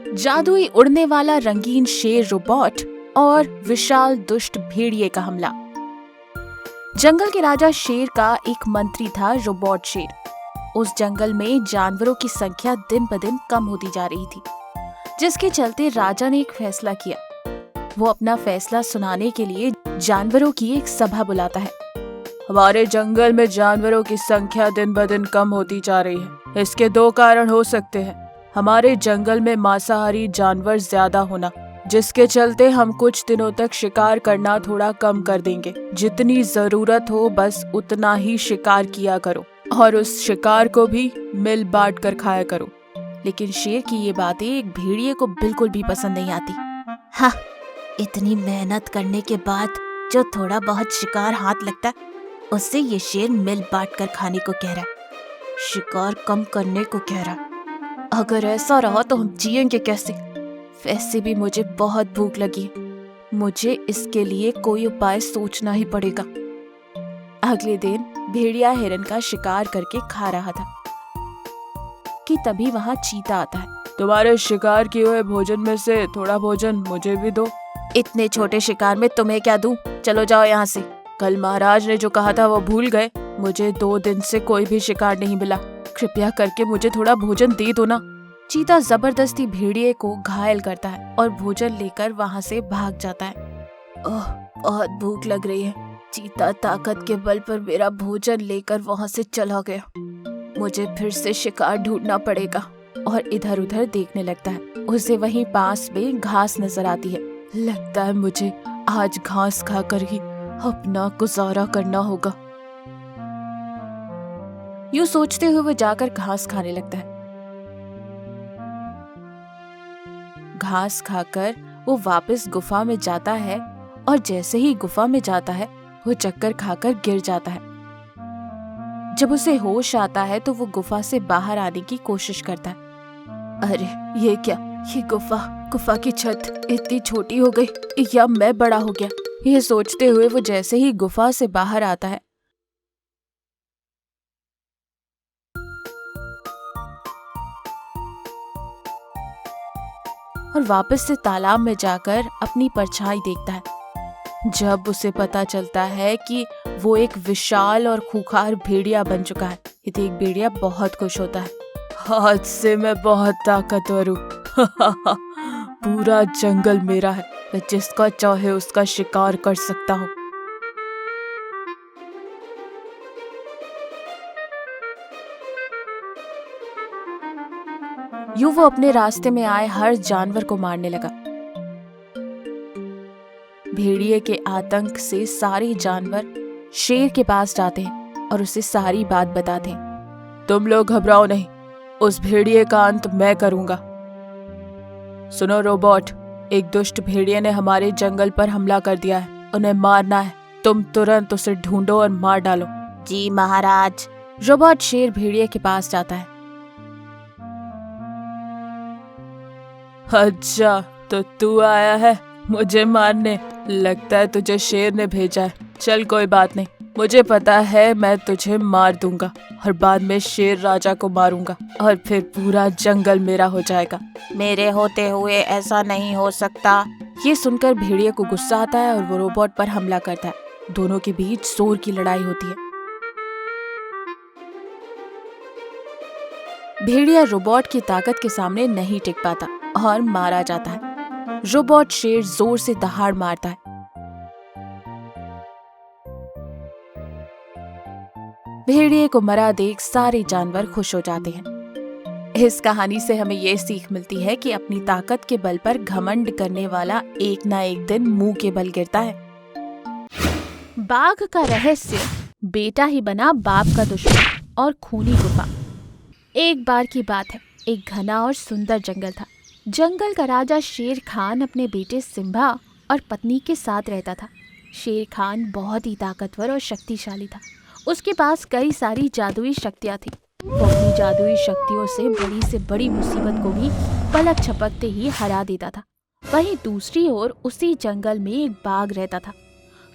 जादुई उड़ने वाला रंगीन शेर रोबोट और विशाल दुष्ट भेड़िए का हमला। जंगल के राजा शेर का एक मंत्री था रोबोट शेर। उस जंगल में जानवरों की संख्या दिन ब दिन कम होती जा रही थी, जिसके चलते राजा ने एक फैसला किया। वो अपना फैसला सुनाने के लिए जानवरों की एक सभा बुलाता है। हमारे जंगल में जानवरों की संख्या दिन ब दिन कम होती जा रही है। इसके दो कारण हो सकते हैं। हमारे जंगल में मांसाहारी जानवर ज्यादा होना, जिसके चलते हम कुछ दिनों तक शिकार करना थोड़ा कम कर देंगे। जितनी जरूरत हो बस उतना ही शिकार किया करो और उस शिकार को भी मिल बांट कर खाया करो। लेकिन शेर की ये बातें एक भेड़िए को बिल्कुल भी पसंद नहीं आती। हाँ, इतनी मेहनत करने के बाद जो थोड़ा बहुत शिकार हाथ लगता है, उससे ये शेर मिल बांट कर खाने को कह रहा है, शिकार कम करने को कह रहा है। अगर ऐसा रहा तो हम जिएंगे कैसे? वैसे भी मुझे बहुत भूख लगी है। मुझे इसके लिए कोई उपाय सोचना ही पड़ेगा। अगले दिन भेड़िया हिरन का शिकार करके खा रहा था कि तभी वहाँ चीता आता है। तुम्हारे शिकार किए हुए भोजन में से थोड़ा भोजन मुझे भी दो। इतने छोटे शिकार में तुम्हें क्या दूं? चलो जाओ यहाँ से। कल महाराज ने जो कहा था वो भूल गए? मुझे 2 दिन से कोई भी शिकार नहीं मिला। कृपया करके मुझे थोड़ा भोजन दे दो ना। चीता जबरदस्ती भेड़िए को घायल करता है और भोजन लेकर वहाँ से भाग जाता है। ओह, बहुत भूख लग रही है। चीता ताकत के बल पर मेरा भोजन लेकर वहाँ से चला गया। मुझे फिर से शिकार ढूंढना पड़ेगा। और इधर उधर देखने लगता है। उसे वहीं पास में घास नजर आती है। लगता है मुझे आज घास खाकर ही अपना गुजारा करना होगा। यूं सोचते हुए वो जाकर घास खाने लगता है। घास खाकर वो वापस गुफा में जाता है और जैसे ही गुफा में जाता है वो चक्कर खाकर गिर जाता है। जब उसे होश आता है तो वो गुफा से बाहर आने की कोशिश करता है। अरे ये क्या? ये गुफा की छत इतनी छोटी हो गई या मैं बड़ा हो गया? ये सोचते हुए वो जैसे ही गुफा से बाहर आता है और वापस से तालाब में जाकर अपनी परछाई देखता है। जब उसे पता चलता है कि वो एक विशाल और खूंखार भेड़िया बन चुका है, ये देख भेड़िया बहुत खुश होता है। आज से मैं बहुत ताकतवर हूँ। पूरा जंगल मेरा है। मैं जिसका चाहे उसका शिकार कर सकता हूँ। यूं वो अपने रास्ते में आए हर जानवर को मारने लगा। भेड़िए के आतंक से सारे जानवर शेर के पास जाते हैं और उसे सारी बात बताते हैं। तुम लोग घबराओ नहीं, उस भेड़िए का अंत मैं करूंगा। सुनो रोबोट, एक दुष्ट भेड़िए ने हमारे जंगल पर हमला कर दिया है। उन्हें मारना है। तुम तुरंत उसे ढूंढो और मार डालो। जी महाराज। रोबोट शेर भेड़िए के पास जाता है। अच्छा, तो तू आया है मुझे मारने? लगता है तुझे शेर ने भेजा है। चल कोई बात नहीं, मुझे पता है मैं तुझे मार दूंगा और बाद में शेर राजा को मारूंगा और फिर पूरा जंगल मेरा हो जाएगा। मेरे होते हुए ऐसा नहीं हो सकता। ये सुनकर भेड़िए को गुस्सा आता है और वो रोबोट पर हमला करता है। दोनों के बीच जोर की लड़ाई होती है। भेड़िया रोबोट की ताकत के सामने नहीं टिक पाता और मारा जाता है। रोबोट शेर जोर से दहाड़ मारता है। भेड़िए को मरा देख सारे जानवर खुश हो जाते हैं। इस कहानी से हमें ये सीख मिलती है कि अपनी ताकत के बल पर घमंड करने वाला एक ना एक दिन मुंह के बल गिरता है। बाघ का रहस्य, बेटा ही बना बाप का दुश्मन और खूनी गुफा। एक बार की बात है, एक घना और सुंदर जंगल था। जंगल का राजा शेर खान अपने बेटे सिम्बा और पत्नी के साथ रहता था। शेर खान बहुत ही ताकतवर और शक्तिशाली था। उसके पास कई सारी जादुई शक्तियाँ थी। वो अपनी जादुई शक्तियों से बड़ी मुसीबत को भी पलक झपकते ही हरा देता था। वहीं दूसरी ओर उसी जंगल में एक बाघ रहता था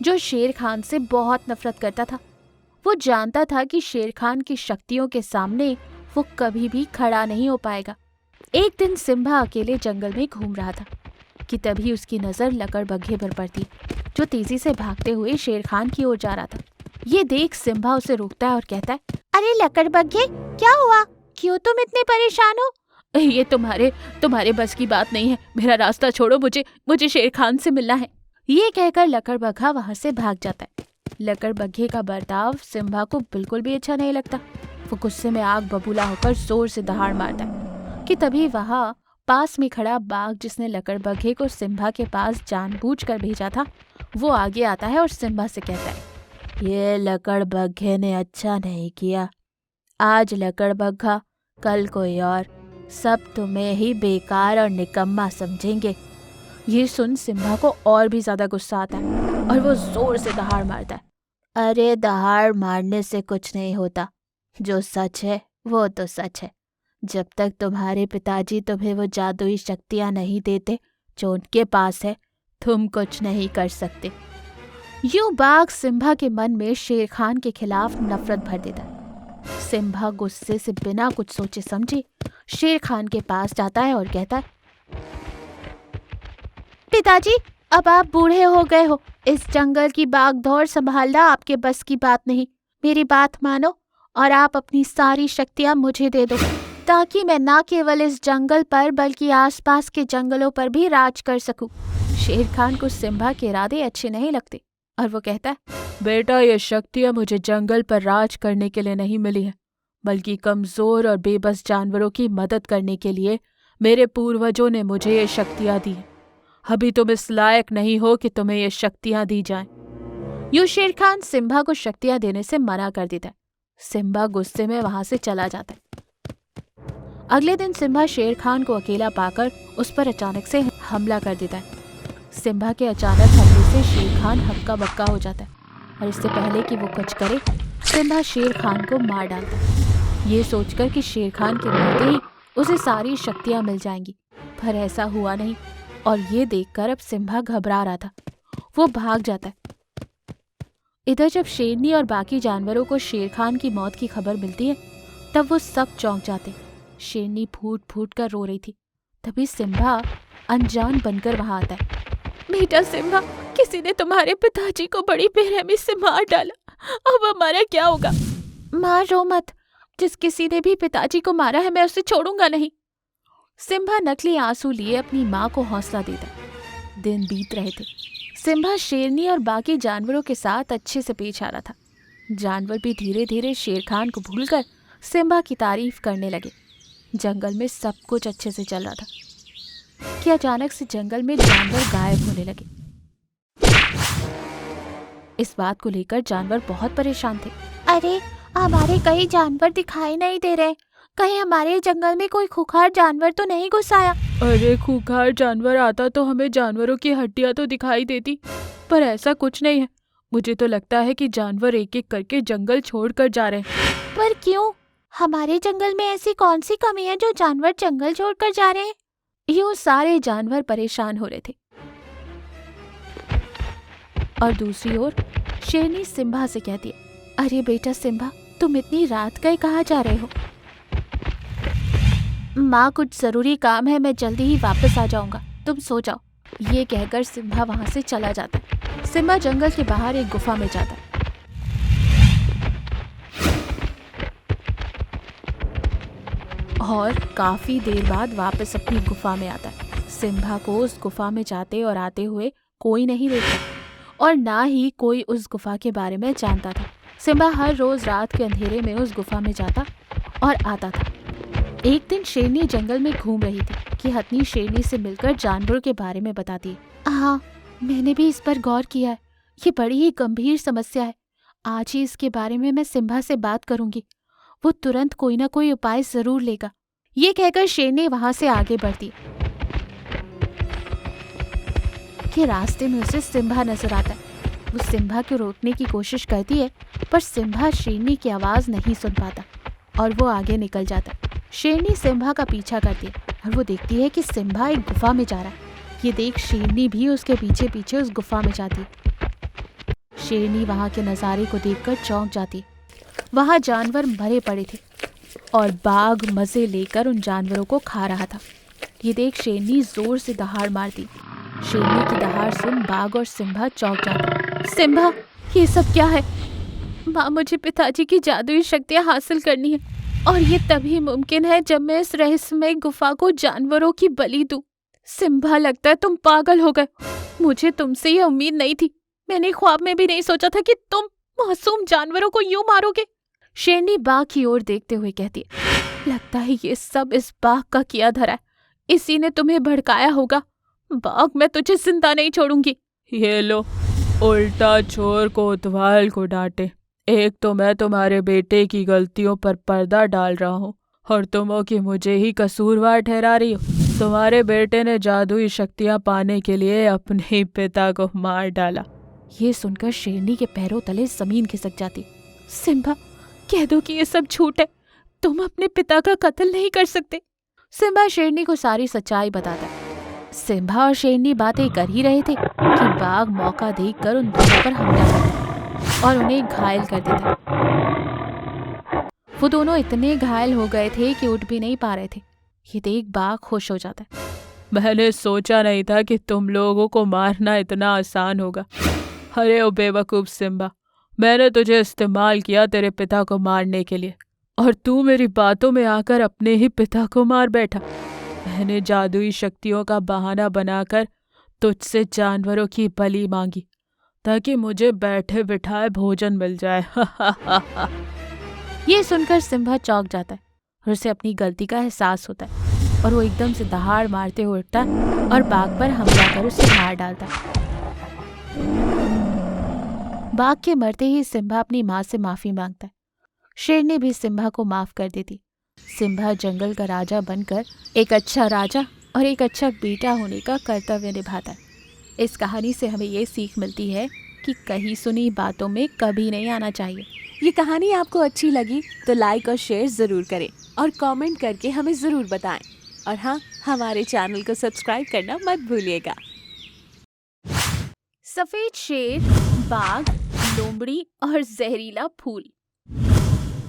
जो शेर खान से बहुत नफरत करता था। वो जानता था कि शेर खान की शक्तियों के सामने वो कभी भी खड़ा नहीं हो पाएगा। एक दिन सिम्बा अकेले जंगल में घूम रहा था कि तभी उसकी नजर लकड़बग्घे पर पड़ती, जो तेजी से भागते हुए शेर खान की ओर जा रहा था। ये देख सिम्बा उसे रोकता है और कहता है, अरे लकड़बग्घे, क्या हुआ? क्यों तुम इतने परेशान हो? ये तुम्हारे बस की बात नहीं है, मेरा रास्ता छोड़ो, मुझे शेर खान से मिलना है। ये कहकर लकड़बग्घा वहां से भाग जाता है। लकड़बग्घे का बर्ताव सिम्बा को बिल्कुल भी अच्छा नहीं लगता। वो गुस्से में आग बबूला होकर जोर से दहाड़ मारता है कि तभी वहां पास में खड़ा बाघ, जिसने लकड़बग्घे को सिम्बा के पास जानबूझकर भेजा था, वो आगे आता है और सिम्बा से कहता है, ये लकड़बग्घे ने अच्छा नहीं किया। आज लकड़बग्घा, कल कोई और, सब तुम्हें ही बेकार और निकम्मा समझेंगे। ये सुन सिम्बा को और भी ज्यादा गुस्सा आता है और वो जोर से दहाड़ मारता है। अरे दहाड़ मारने से कुछ नहीं होता, जो सच है वो तो सच है। जब तक तुम्हारे पिताजी तुम्हें वो जादुई शक्तियां नहीं देते जो उनके पास है, तुम कुछ नहीं कर सकते। यूं बाघ सिम्बा के मन में शेर खान के खिलाफ नफरत भर देता है। सिम्बा गुस्से से बिना कुछ सोचे समझे शेर खान के पास जाता है और कहता है, पिताजी, अब आप बूढ़े हो गए हो, इस जंगल की भागदौड़ संभालना आपके बस की बात नहीं। मेरी बात मानो और आप अपनी सारी शक्तियां मुझे दे दो, ताकि मैं ना केवल इस जंगल पर बल्कि आसपास के जंगलों पर भी राज कर सकूं। शेर खान को सिम्बा के इरादे अच्छे नहीं लगते और वो कहता है, बेटा, ये शक्तियां मुझे जंगल पर राज करने के लिए नहीं मिली है, बल्कि कमजोर और बेबस जानवरों की मदद करने के लिए मेरे पूर्वजों ने मुझे ये शक्तियां दी। अभी तुम इस लायक नहीं हो कि तुम्हें ये शक्तियां दी जाएं। यूं शेर खान सिम्बा को शक्तियां देने से मना कर देता है। सिम्बा गुस्से में वहां से चला जाता है। अगले दिन सिम्बा शेर खान को अकेला पाकर उस पर अचानक से हमला कर देता है। सिम्बा के अचानक हमले से शेर खान हक्का बक्का हो जाता है और इससे पहले कि वो कुछ करे, सिम्बा शेर खान को मार डालता है, ये सोचकर कि शेर खान के मरते ही उसे सारी शक्तियां मिल जाएंगी। पर ऐसा हुआ नहीं और ये देखकर अब सिम्बा घबरा रहा था। वो भाग जाता है। इधर जब शेरनी और बाकी जानवरों को शेर खान की मौत की खबर मिलती है, तब वो सब चौंक जाते। शेरनी फूट फूट कर रो रही थी। तभी सिम्बा अनजान बनकर वहां आता है। बेटा सिम्बा, किसी ने तुम्हारे पिताजी को बड़ी बेरहमी से मार डाला, अब हमारा क्या होगा? माँ रो मत, जिस किसी ने भी पिताजी को मारा है मैं उसे छोड़ूंगा नहीं। सिम्बा नकली आंसू लिए अपनी माँ को हौसला देता। दिन बीत रहे थे। सिम्बा शेरनी और बाकी जानवरों के साथ अच्छे से पेश आ रहा था। जानवर भी धीरे धीरे शेर खान को भूलकर सिम्बा की तारीफ करने लगे। जंगल में सब कुछ अच्छे से चल रहा था कि अचानक से जंगल में जानवर गायब होने लगे। इस बात को लेकर जानवर बहुत परेशान थे। अरे, हमारे कई जानवर दिखाई नहीं दे रहे, कहीं हमारे जंगल में कोई खूंखार जानवर तो नहीं घुस आया? अरे, खूंखार जानवर आता तो हमें जानवरों की हड्डियां तो दिखाई देती, पर ऐसा कुछ नहीं है। मुझे तो लगता है कि जानवर एक एक करके जंगल छोड़कर जा रहे हैं। पर क्यों? हमारे जंगल में ऐसी कौन सी कमी है जो जानवर जंगल छोड़कर जा रहे हैं? यूं सारे जानवर परेशान हो रहे थे। और दूसरी ओर शेरनी सिम्बा से कहती है, अरे बेटा सिम्बा, तुम इतनी रात गए कहाँ जा रहे हो? माँ, कुछ जरूरी काम है, मैं जल्दी ही वापस आ जाऊंगा, तुम सो जाओ। ये कहकर सिम्बा वहां से चला जाता है। सिम्बा जंगल के बाहर एक गुफा में जाता है। और काफी देर बाद वापस अपनी गुफा में आता है। सिम्बा को उस गुफा में जाते और आते हुए कोई नहीं देखता और ना ही कोई उस गुफा के बारे में जानता था। सिम्बा हर रोज रात के अंधेरे में उस गुफा में जाता और आता था। एक दिन शेरनी जंगल में घूम रही थी कि हथनी शेरनी से मिलकर जानवरों के बारे में बताती। हाँ, मैंने भी इस पर गौर किया है, ये बड़ी ही गंभीर समस्या है। आज ही इसके बारे में मैं सिम्बा से बात करूंगी, वो तुरंत कोई ना कोई उपाय जरूर लेगा। ये कहकर शेरनी वहां से आगे बढ़ती कि रास्ते में उसे सिम्बा नजर आता है। वो सिम्बा को रोकने की कोशिश करती है, पर सिम्बा शेरनी की आवाज नहीं सुन पाता और वो आगे निकल जाता है। शेरनी सिम्बा का पीछा करती है और वो देखती है कि सिम्बा एक गुफा में जा रहा है। ये देख शेरनी भी उसके पीछे पीछे उस गुफा में जाती है। शेरनी वहां के नज़ारे को देखकर चौंक जाती है। वहां जानवर मरे पड़े थे और बाघ मजे लेकर उन जानवरों को खा रहा था। ये देख शेरनी जोर से दहाड़ मारती। शेरनी की दहाड़ सुन बाघ और सिम्बा चौंक जाते। सिम्बा, ये सब क्या है? माँ, मुझे पिताजी की जादुई शक्तियाँ हासिल करनी है और ये तभी मुमकिन है जब मैं इस रहस्यमय गुफा को जानवरों की बलि दूं। सिम्बा, लगता है तुम पागल हो गए। मुझे तुमसे ये उम्मीद नहीं थी। मैंने ख्वाब में भी नहीं सोचा था कि तुम मासूम जानवरों को यूं मारोगे। शेरनी बाघ की ओर देखते हुए कहती है, लगता है ये सब इस बाघ का किया धरा है। इसी ने तुम्हें भड़काया होगा। बाघ, मैं तुझे जिंदा नहीं छोड़ूंगी। ये लो, उल्टा चोर कोतवाल को डांटे। एक तो मैं तुम्हारे बेटे की गलतियों पर पर्दा डाल रहा हूँ और तुम हो कि मुझे ही कसूरवार ठहरा रही हो। तुम्हारे बेटे ने जादुई शक्तियाँ पाने के लिए अपने पिता को मार डाला। ये सुनकर शेरनी के पैरों तले जमीन खिसक जाती। सिम्बा, कह दो कि ये सब झूठ है। तुम अपने पिता का कत्ल नहीं कर सकते। सिम्बा शेरनी को सारी सच्चाई बताता है। सिम्बा और शेरनी बातें कर ही रहे थे कि बाघ मौका देखकर उन दोनों पर हमला करता और उन्हें घायल कर देता। वो दोनों इतने घायल हो गए थे कि उठ भी नहीं पा रहे थे। ये देख बाघ खुश हो जाता है। मैंने सोचा नहीं था कि तुम लोगों को मारना इतना आसान होगा। अरे ओ बेवकूफ सिम्बा, मैंने तुझे इस्तेमाल किया तेरे पिता को मारने के लिए और तू मेरी बातों में आकर अपने ही पिता को मार बैठा। मैंने जादुई शक्तियों का बहाना बनाकर तुझसे जानवरों की बलि मांगी ताकि मुझे बैठे बिठाए भोजन मिल जाए। ये सुनकर सिम्बा चौंक जाता है और उसे अपनी गलती का एहसास होता है और वो एकदम से दहाड़ मारते हुए उठता है और बाघ पर हमला कर उसे मार डालता है। बाघ के मरते ही सिम्बा अपनी माँ से माफी मांगता है। शेरनी भी सिम्बा को माफ कर देती। सिम्बा जंगल का राजा बनकर एक अच्छा राजा और एक अच्छा बेटा होने का कर्तव्य निभाता है। इस कहानी से हमें ये सीख मिलती है कि कहीं सुनी बातों में कभी नहीं आना चाहिए। ये कहानी आपको अच्छी लगी तो लाइक और शेयर ज़रूर करें और कमेंट करके हमें ज़रूर बताएं। और हाँ, हमारे चैनल को सब्सक्राइब करना मत भूलिएगा। सफेद शेर, बाघ, लोमड़ी और जहरीला फूल।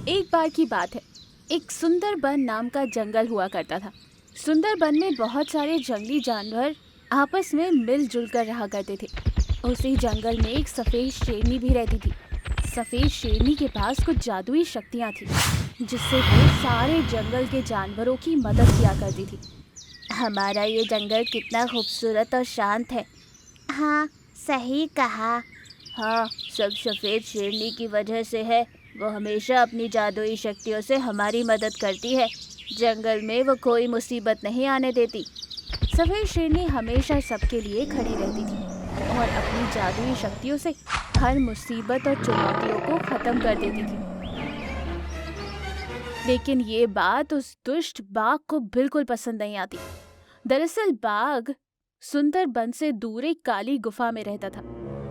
एक बार की बात है, एक सुंदरबन नाम का जंगल हुआ करता था। सुंदरबन में बहुत सारे जंगली जानवर आपस में मिलजुल कर रहा करते थे। उसी जंगल में एक सफ़ेद शेरनी भी रहती थी। सफ़ेद शेरनी के पास कुछ जादुई शक्तियाँ थी जिससे वो सारे जंगल के जानवरों की मदद किया करती थी। हमारा ये जंगल कितना खूबसूरत और शांत है। हाँ, सही कहा। हाँ, सब सफ़ेद शेरनी की वजह से है। वो हमेशा अपनी जादुई शक्तियों से हमारी मदद करती है। जंगल में वो कोई मुसीबत नहीं आने देती। सफ़ेद शेरनी हमेशा सबके लिए खड़ी रहती थी और अपनी जादुई शक्तियों से हर मुसीबत और चुनौतियों को ख़त्म कर देती थी। लेकिन ये बात उस दुष्ट बाघ को बिल्कुल पसंद नहीं आती। दरअसल बाघ सुंदरबन से दूर एक काली गुफा में रहता था।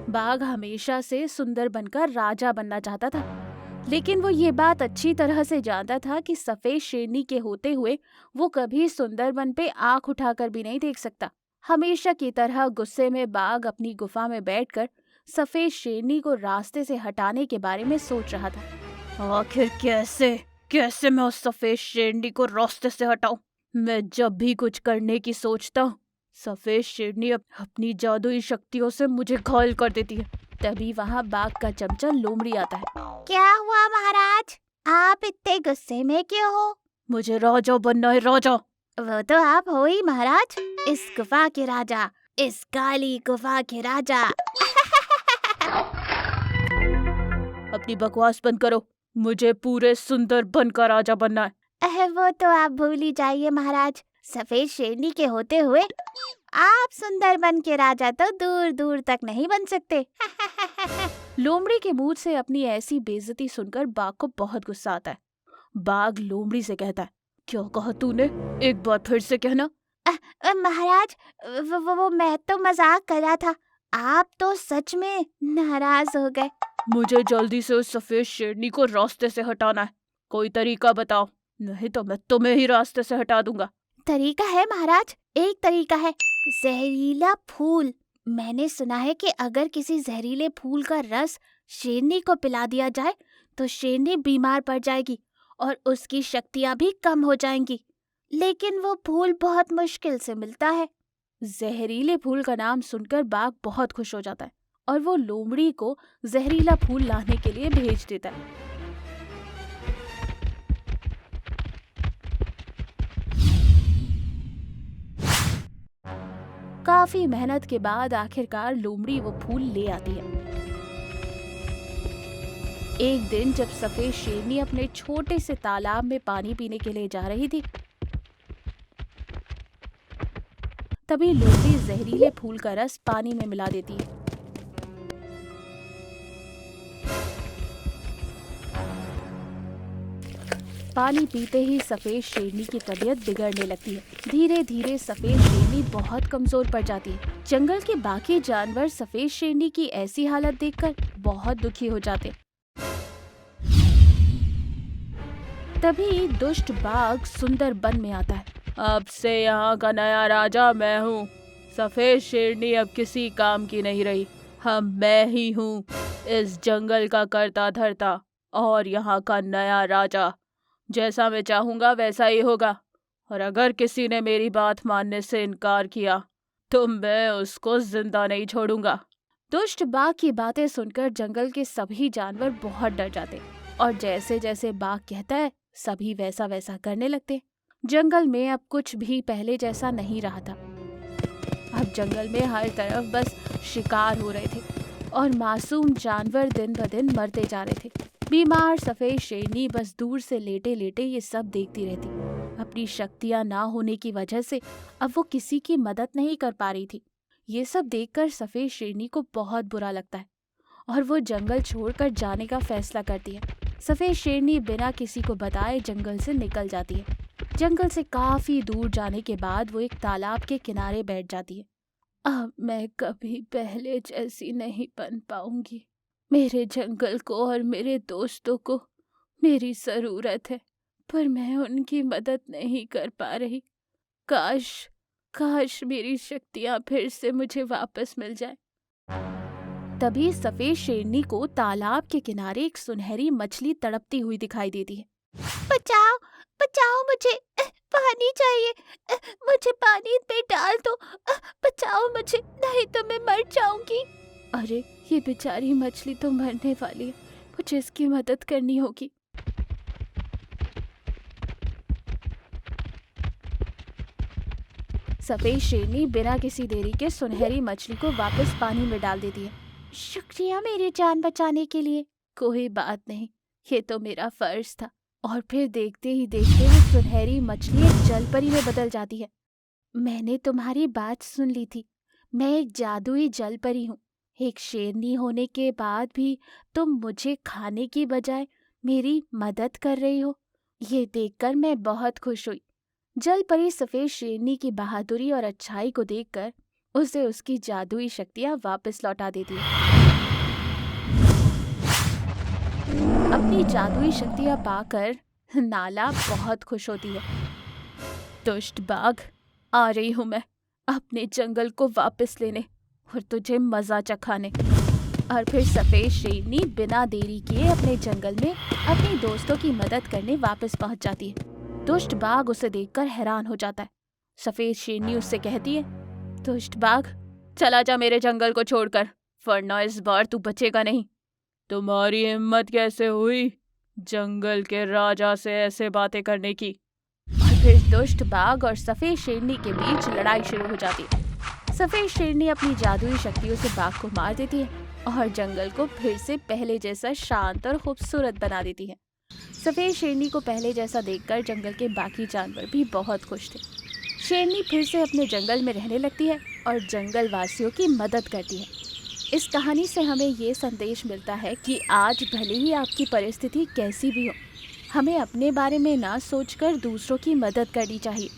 बाघ हमेशा से सुंदरबन का राजा बनना चाहता था, लेकिन वो ये बात अच्छी तरह से जानता था कि सफ़ेद शेरनी के होते हुए वो कभी सुंदरबन पे आंख उठाकर भी नहीं देख सकता। हमेशा की तरह गुस्से में बाघ अपनी गुफा में बैठकर सफ़ेद शेरनी को रास्ते से हटाने के बारे में सोच रहा था। आखिर कैसे मैं उस सफ़ेद शेरनी को रास्ते से हटाऊं? मैं जब भी कुछ करने की सोचता हूँ, सफ़ेद शेरनी अपनी जादुई शक्तियों से मुझे घायल कर देती है। तभी वहाँ बाघ का चमचा लोमड़ी आता है। क्या हुआ महाराज? आप इतने गुस्से में क्यों हो? मुझे राजा बनना है, राजा। वो तो आप हो ही महाराज, इस गुफा के राजा, इस काली गुफा के राजा। अपनी बकवास बंद करो, मुझे पूरे सुंदरबन का राजा बनना है। वो तो आप भूल ही जाइए महाराज, सफ़ेद शेरनी के होते हुए आप सुंदरबन के राजा तो दूर दूर तक नहीं बन सकते। लोमड़ी के मुंह से अपनी ऐसी बेइज्जती सुनकर बाघ को बहुत गुस्सा आता है। बाघ लोमड़ी से कहता है, क्या कहा तूने? एक बार फिर से कहना। महाराज, वो मैं तो मजाक कर रहा था, आप तो सच में नाराज हो गए। मुझे जल्दी से उस सफ़ेद शेरनी को रास्ते से हटाना है। कोई तरीका बताओ, नहीं तो मैं तुम्हें ही रास्ते से हटा दूंगा। तरीका है महाराज, एक तरीका है, जहरीला फूल। मैंने सुना है कि अगर किसी जहरीले फूल का रस शेरनी को पिला दिया जाए तो शेरनी बीमार पड़ जाएगी और उसकी शक्तियां भी कम हो जाएंगी। लेकिन वो फूल बहुत मुश्किल से मिलता है। जहरीले फूल का नाम सुनकर बाघ बहुत खुश हो जाता है और वो लोमड़ी को जहरीला फूल लाने के लिए भेज देता है। काफी मेहनत के बाद आखिरकार लोमड़ी वो फूल ले आती है। एक दिन जब सफेद शेरनी अपने छोटे से तालाब में पानी पीने के लिए जा रही थी, तभी लोमड़ी जहरीले फूल का रस पानी में मिला देती है। पानी पीते ही सफेद शेरनी की तबीयत बिगड़ने लगती है। धीरे धीरे सफेद शेरनी बहुत कमजोर पड़ जाती है। जंगल के बाकी जानवर सफेद शेरनी की ऐसी हालत देखकर बहुत दुखी हो जाते। तभी दुष्ट बाघ सुंदर वन में आता है। अब से यहाँ का नया राजा मैं हूँ। सफेद शेरनी अब किसी काम की नहीं रही। मैं ही हूँ इस जंगल का कर्ता धर्ता और यहाँ का नया राजा। जैसा मैं चाहूंगा वैसा ही होगा, और अगर किसी ने मेरी बात मानने से इनकार किया तो मैं उसको जिंदा नहीं छोड़ूंगा। दुष्ट बाघ की बातें सुनकर जंगल के सभी जानवर बहुत डर जाते और जैसे जैसे बाघ कहता है सभी वैसा वैसा करने लगते। जंगल में अब कुछ भी पहले जैसा नहीं रहा था। अब जंगल में हर तरफ बस शिकार हो रहे थे और मासूम जानवर दिन ब दिन मरते जा रहे थे। बीमार सफेद शेरनी बस दूर से लेटे लेटे ये सब देखती रहती। अपनी शक्तियां ना होने की वजह से अब वो किसी की मदद नहीं कर पा रही थी। ये सब देखकर सफेद शेरनी को बहुत बुरा लगता है और वो जंगल छोड़कर जाने का फैसला करती है। सफेद शेरनी बिना किसी को बताए जंगल से निकल जाती है। जंगल से काफी दूर जाने के बाद वो एक तालाब के किनारे बैठ जाती है। अब मैं कभी पहले जैसी नहीं बन पाऊंगी। मेरे जंगल को और मेरे दोस्तों को मेरी जरूरत है, पर मैं उनकी मदद नहीं कर पा रही। काश मेरी शक्तियां फिर से मुझे वापस मिल जाए। तभी सफेद शेरनी को तालाब के किनारे एक सुनहरी मछली तड़पती हुई दिखाई देती है। बचाओ बचाओ, मुझे पानी चाहिए, मुझे पानी में डाल दो, बचाओ मुझे, नहीं तो मैं मर जाऊंगी। अरे ये बेचारी मछली तो मरने वाली है, मुझे इसकी मदद करनी होगी। सफेद शेरनी बिना किसी देरी के सुनहरी मछली को वापस पानी में डाल देती है। शुक्रिया मेरी जान बचाने के लिए। कोई बात नहीं, ये तो मेरा फर्ज था। और फिर देखते ही देखते वो सुनहरी मछली एक जलपरी में बदल जाती है। मैंने तुम्हारी बात सुन ली थी। मैं एक जादुई जलपरी हूँ। एक शेरनी होने के बाद भी तुम मुझे खाने की बजाय मेरी मदद कर रही हो, ये देखकर मैं बहुत खुश हुई। जलपरी सफेद शेरनी की बहादुरी और अच्छाई को देखकर उसे उसकी जादुई शक्तियां वापस लौटा देती है। अपनी जादुई शक्तियां पाकर नाला बहुत खुश होती है। दुष्ट बाघ, आ रही हूं मैं अपने जंगल को वापस लेने और तुझे मजा चखाने। और फिर सफेद शेरनी बिना देरी किए अपने जंगल में अपने दोस्तों की मदद करने वापस पहुंच जाती है। दुष्ट बाघ उसे देखकर हैरान हो जाता है। सफेद शेरनी उससे कहती है, दुष्ट बाघ, चला जा मेरे जंगल को छोड़कर, वरना इस बार तू बचेगा नहीं। तुम्हारी हिम्मत कैसे हुई जंगल के राजा से ऐसे बातें करने की? और फिर दुष्ट बाघ और सफेद शेरनी के बीच लड़ाई शुरू हो जाती है। सफेद शेरनी अपनी जादुई शक्तियों से बाघ को मार देती है और जंगल को फिर से पहले जैसा शांत और खूबसूरत बना देती है। सफेद शेरनी को पहले जैसा देखकर जंगल के बाकी जानवर भी बहुत खुश थे। शेरनी फिर से अपने जंगल में रहने लगती है और जंगल वासियों की मदद करती है। इस कहानी से हमें ये संदेश मिलता है कि आज भले ही आपकी परिस्थिति कैसी भी हो, हमें अपने बारे में ना सोचकर दूसरों की मदद करनी चाहिए।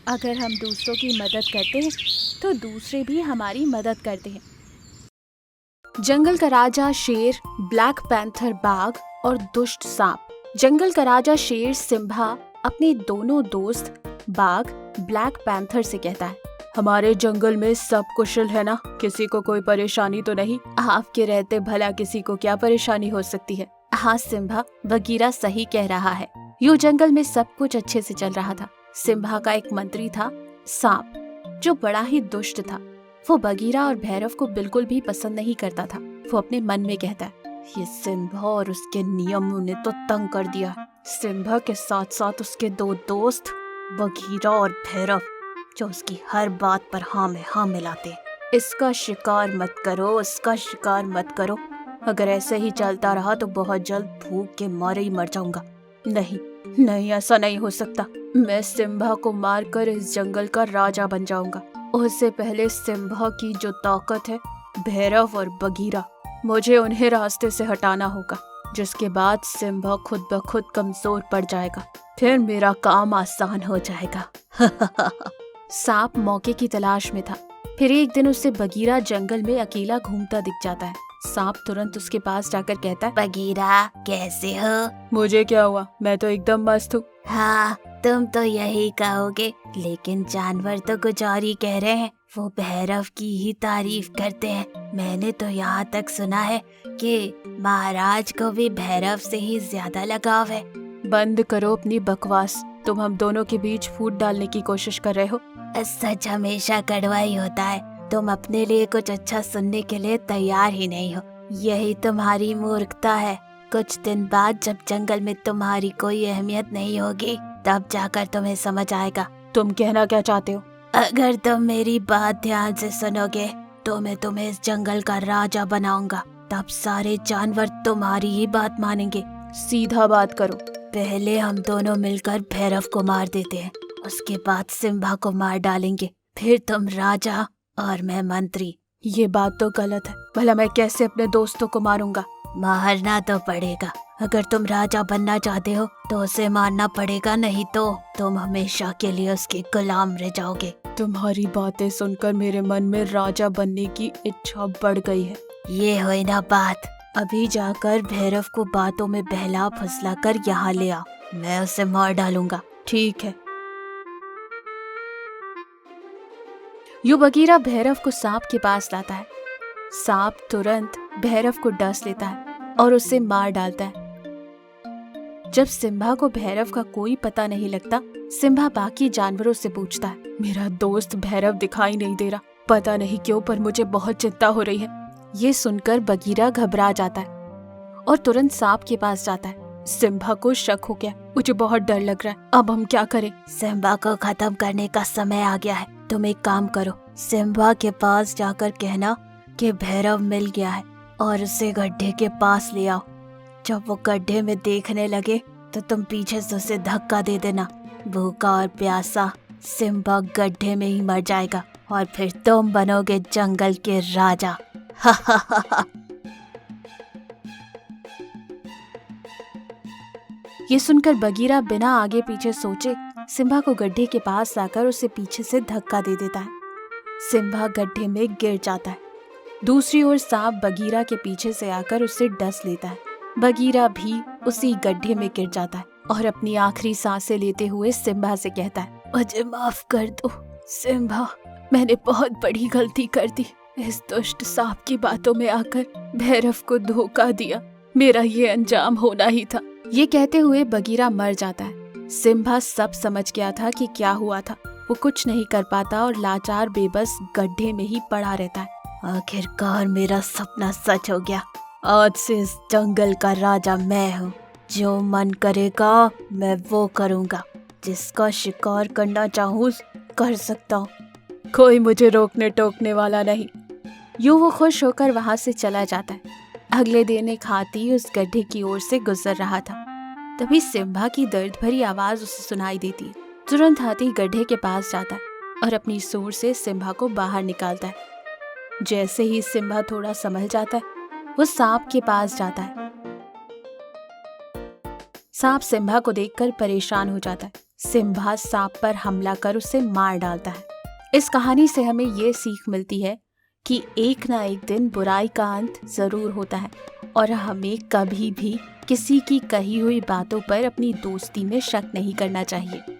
अगर हम दूसरों की मदद करते हैं तो दूसरे भी हमारी मदद करते हैं। जंगल का राजा शेर, ब्लैक पैंथर बाघ और दुष्ट सांप। जंगल का राजा शेर सिम्बा अपने दोनों दोस्त बाघ ब्लैक पैंथर से कहता है, हमारे जंगल में सब कुशल है ना? किसी को कोई परेशानी तो नहीं? आपके रहते भला किसी को क्या परेशानी हो सकती है? हाँ सिम्बा, बगीरा सही कह रहा है। यूं जंगल में सब कुछ अच्छे से चल रहा था। सिम्बा का एक मंत्री था सांप, जो बड़ा ही दुष्ट था। वो बगीरा और भैरव को बिल्कुल भी पसंद नहीं करता था। वो अपने मन में कहता है, ये सिम्बा और उसके नियमों ने तो तंग कर दिया। सिम्बा के साथ साथ उसके दो दोस्त बगीरा और भैरव, जो उसकी हर बात पर हाँ में हाँ मिलाते। इसका शिकार मत करो, इसका शिकार मत करो। अगर ऐसे ही चलता रहा तो बहुत जल्द भूख के मारे ही मर जाऊंगा। नहीं नहीं, ऐसा नहीं हो सकता। मैं सिम्बा को मारकर इस जंगल का राजा बन जाऊंगा। उससे पहले सिम्बा की जो ताकत है, भैरव और बगीरा, मुझे उन्हें रास्ते से हटाना होगा, जिसके बाद सिम्बा खुद ब खुद कमजोर पड़ जाएगा। फिर मेरा काम आसान हो जाएगा। सांप मौके की तलाश में था। फिर एक दिन उसे बगीरा जंगल में अकेला घूमता दिख जाता है। सांप तुरंत उसके पास जाकर कहता है, बगीरा कैसे हो? मुझे क्या हुआ, मैं तो एकदम मस्त हूँ। हाँ, तुम तो यही कहोगे, लेकिन जानवर तो कुछ और ही कह रहे हैं। वो भैरव की ही तारीफ करते हैं। मैंने तो यहाँ तक सुना है कि महाराज को भी भैरव से ही ज्यादा लगाव है। बंद करो अपनी बकवास। तुम हम दोनों के बीच फूट डालने की कोशिश कर रहे हो। सच हमेशा कड़वा ही होता है। तुम अपने लिए कुछ अच्छा सुनने के लिए तैयार ही नहीं हो। यही तुम्हारी मूर्खता है। कुछ दिन बाद जब जंगल में तुम्हारी कोई अहमियत नहीं होगी, तब जाकर तुम्हें समझ आएगा। तुम कहना क्या चाहते हो? अगर तुम मेरी बात ध्यान से सुनोगे तो मैं तुम्हें इस जंगल का राजा बनाऊंगा। तब सारे जानवर तुम्हारी ही बात मानेंगे। सीधा बात करो। पहले हम दोनों मिलकर भैरव को मार देते हैं, उसके बाद सिम्बा को मार डालेंगे। फिर तुम राजा और मैं मंत्री। ये बात तो गलत है। भला मैं कैसे अपने दोस्तों को मारूंगा? मारना तो पड़ेगा। अगर तुम राजा बनना चाहते हो तो उसे मारना पड़ेगा, नहीं तो तुम हमेशा के लिए उसके गुलाम रह जाओगे। तुम्हारी बातें सुनकर मेरे मन में राजा बनने की इच्छा बढ़ गई है। ये हुई ना बात। अभी जाकर भैरव को बातों में बहला फुसला कर यहाँ ले आ। मैं उसे मार डालूंगा। ठीक है। यूं बगीरा भैरव को सांप के पास लाता है। सांप तुरंत भैरव को डस लेता है और उसे मार डालता है। जब सिम्बा को भैरव का कोई पता नहीं लगता, सिम्बा बाकी जानवरों से पूछता है, मेरा दोस्त भैरव दिखाई नहीं दे रहा। पता नहीं क्यों, पर मुझे बहुत चिंता हो रही है। ये सुनकर बगीरा घबरा जाता है और तुरंत सांप के पास जाता है। सिम्बा को शक हो गया, मुझे बहुत डर लग रहा है। अब हम क्या करें? सिम्बा को खत्म करने का समय आ गया है। तुम एक काम करो, सिम्बा के पास जाकर कहना कि भैरव मिल गया है और उसे गड्ढे के पास ले आओ। जब वो गड्ढे में देखने लगे तो तुम पीछे से उसे धक्का दे देना। भूखा और प्यासा सिम्बा गड्ढे में ही मर जाएगा और फिर तुम बनोगे जंगल के राजा। ये सुनकर बगीरा बिना आगे पीछे सोचे सिम्बा को गड्ढे के पास लाकर उसे पीछे से धक्का दे देता है। सिम्बा गड्ढे में गिर जाता है। दूसरी ओर सांप बगीरा के पीछे से आकर उसे डस लेता है। बगीरा भी उसी गड्ढे में गिर जाता है और अपनी आखिरी सांसें लेते हुए सिम्बा से कहता है, मुझे माफ कर दो सिम्बा, मैंने बहुत बड़ी गलती कर दी। इस दुष्ट सांप की बातों में आकर भैरव को धोखा दिया। मेरा ये अंजाम होना ही था। ये कहते हुए बगीरा मर जाता है। सिम्बा सब समझ गया था कि क्या हुआ था। वो कुछ नहीं कर पाता और लाचार बेबस गड्ढे में ही पड़ा रहता है। आखिरकार मेरा सपना सच हो गया। आज से इस जंगल का राजा मैं हूँ। जो मन करेगा मैं वो करूँगा। जिसका शिकार करना चाहूँ कर सकता हूँ। कोई मुझे रोकने टोकने वाला नहीं। यूं वो खुश होकर वहां से चला जाता है। अगले दिन एक हाथी उस गड्ढे की ओर से गुजर रहा था। तभी सिम्बा की दर्द भरी आवाज उसे सुनाई देती है। तुरंत हाथी गड्ढे के पास जाता है और अपनी सूंड से सिम्बा को बाहर निकालता है। जैसे ही सिम्बा थोड़ा संभल जाता है, वो सांप के पास जाता है। सांप सिम्बा को देखकर परेशान हो जाता है। सिम्बा सांप पर हमला कर उसे मार डालता है। इस कहानी से हमें ये सीख मिलती है कि एक ना एक दिन बुराई का अंत जरूर होता है और हमें कभी भी किसी की कही हुई बातों पर अपनी दोस्ती में शक नहीं करना चाहिए।